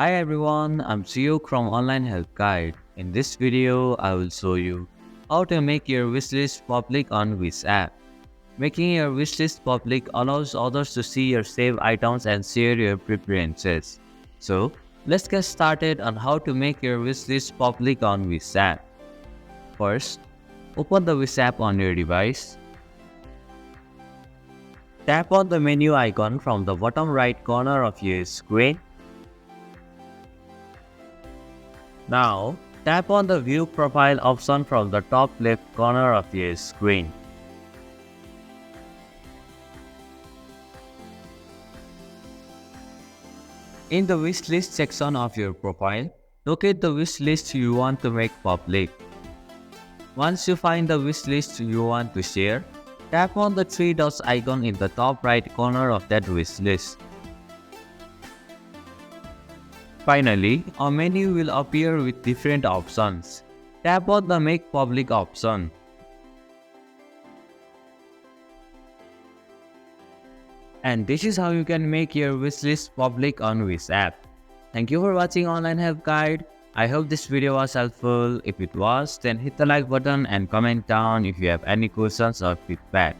Hi everyone, I'm Siok from Online Help Guide. In this video, I will show you how to make your wishlist public on Wish app. Making your wishlist public allows others to see your saved items and share your preferences. So, let's get started on how to make your wishlist public on Wish app. First, open the Wish app on your device. Tap on the menu icon from the bottom right corner of your screen. Now, tap on the View Profile option from the top left corner of your screen. In the wishlist section of your profile, locate the wishlist you want to make public. Once you find the wishlist you want to share, tap on the three dots icon in the top right corner of that wishlist. Finally, a menu will appear with different options. Tap on the Make Public option. And this is how you can make your wishlist public on Wish app. Thank you for watching Online Help Guide. I hope this video was helpful. If it was, then hit the like button and comment down if you have any questions or feedback.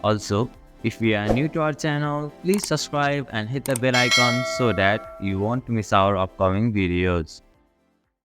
Also, if you are new to our channel, please subscribe and hit the bell icon so that you won't miss our upcoming videos.